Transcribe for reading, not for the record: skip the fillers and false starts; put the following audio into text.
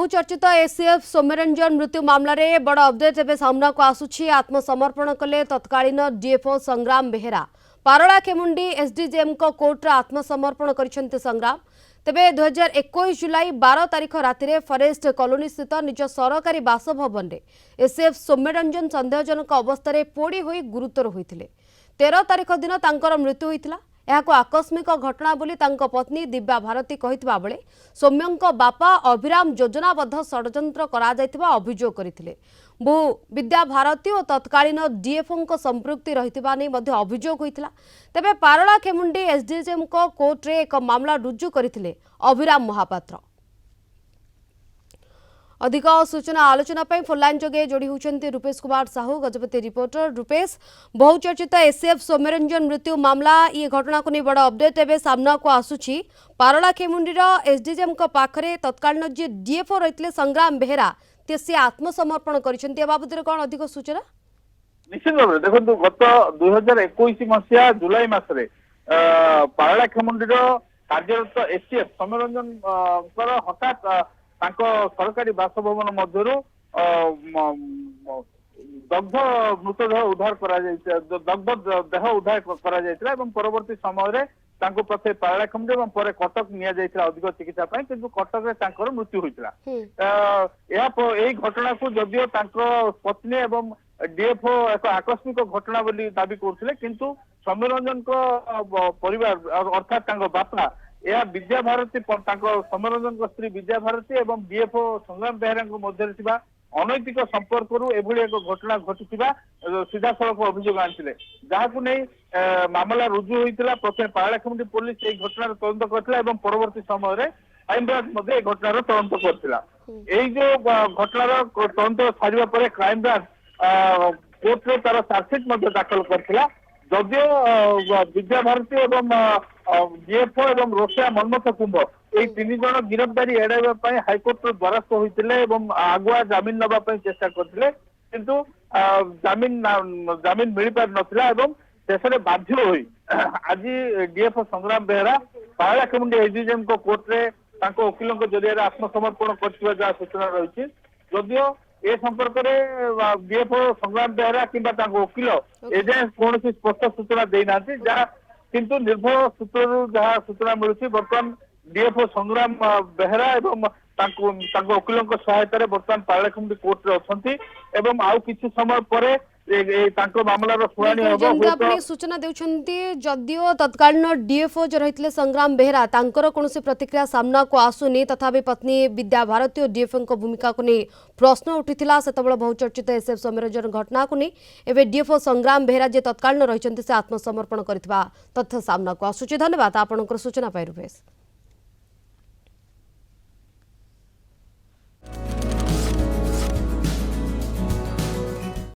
बहुचर्चित एसीएफ सौम्यरंजन मृत्यु मामला रे बड़ अपडेट एवं सामना को आसुछि। आत्मसमर्पण कले तत्कालीन डीएफओ संग्राम बेहेरा। पारला खेमुंडी एसडीजेएम को कोर्ट आत्मसमर्पण करिसेंते संग्राम। तेबे 2021 जुलाई 12 तारिख राति फरेस्ट कॉलोनी स्थित निज सरकारी बासभवन रे एसीएफ सौम्यरंजन संदेहजनक अवस्था पोड़ी होई गुरुतर होइथिले। 13 तारिख दिन तांकर मृत्यु होइथिला। यह आकस्मिक घटना बोली तांको पत्नी दिव्या भारती कहितबा बेले सौम्यंक बापा अभिराम योजनाबद्ध षड्यंत्र करा जायतिबा अभियोग करथिले। बहु विद्या भारती और तत्कालीन डीएफओ को संपृक्ति रहितबा नै मध्ये अभियोग होइतिला। तेबे पारला खेमुंडी एसडीजेएम को कोर्ट रे एक मामला रुजु करथिले अभिराम महापात्र। अधिक सूचना आलोचना फोनलाइन जोगे जोड़ी होती रूपेश कुमार साहू गजपति रिपोर्टर। रूपेश, बहुचर्चित एसीएफ सौम्यरंजन मृत्यु मामला ये घटना को नहीं बड़ अपडेट एवं सामना को आसुछि। पारला खेमुंडी एसडीजेएम पाखरे तत्कालीन जी डीएफओ रही संग्राम बेहेरा सी आत्मसमर्पण कर बाबद कौन अधिक सूचना? निश्चित भाव देखो गत 2021 मसीहा जुलाई मासरे पारला खेमुंडी कार्यरत एसीएफ सौम्यरंजन हठात सरकारी बासभवन मध्य दग्ध मृतदेह उद्धार दग्ध देह उद्धार परवर्ती समय प्रथे पारला खेमुंडी और पर कटक निया अधिक चिकित्सा किंतु कटक रे मृत्यु होता। यही घटना को जदियो पत्नी एवं डीएफओ एक आकस्मिक घटना बोली दाबी करते किंतु सौम्यरंजन परिवार अर्थात बापा यह विद्या भारती सौम्यरंजन स्त्री विद्या भारती एवं डीएफओ संग्राम बेहेरा मध्य अनैतिक संपर्क एक घटना घटी सीधा सड़क अभियोग आनी जहां नहीं मामला रुजु होता। प्रथम पारला खेमुंडी पुलिस एक घटनार तदंत करथिला परवर्ती समय क्राइमब्रांच घटनार तदंत करथिला। एई जो घटनार तदंत सारिबा परे क्राइमब्रांच कोर्ट रे तार चार्जसीट दाखल करथिला। जदियो विद्या भारती एवं डीएफओ एवं रोसिया मनमथ कुंभ ये 3 जन गिरफ्तारी एड़ाइबा हाइकोर्ट द्वारस्थ होते आगुआ जमीन नवाई चेष्टा करते किंतु जमीन मिल पार नाला शेष में बाध्य हो आज डीएफओ संग्राम बेहेरा पारला खेमुंडी एसडीजेएम को कोर्ट रे वकिलों जरिया आत्मसमर्पण कर सूचना रही। जदियो ए संपर्क में डीएफओ संग्राम बेहेरा कि वकिल एजें कौन स्पष्ट सूचना देना जहाँ किंतु निर्भर सूत्र जहाँ सूचना मिलूँ बर्तमान डीएफओ संग्राम बेहेरा एवं वकिलों सहायतार बर्तमान पारला खेमुंडी कोर्ट रे अछंती एवं आउ किछि समय परे मामलार शुणाणी सूचना देउछंती। जदियो तत्कालीन डीएफओ जो रही संग्राम बेहेरा तांकर कौन प्रतिक्रिया सामना को आसुनी तथापि पत्नी विद्या भारती और डीएफओ को भूमिका को नहीं प्रश्न उठीथिला। सेतबेले बहुचर्चित एसीएफ सौम्यरंजन घटना को नहीं एवं डीएफओ संग्राम बेहेरा जे तत्कालीन रही से आत्मसमर्पण करथिबा तथ्य सामना को आसुची। धन्यवाद आपनकर सूचना पाई रूपेश।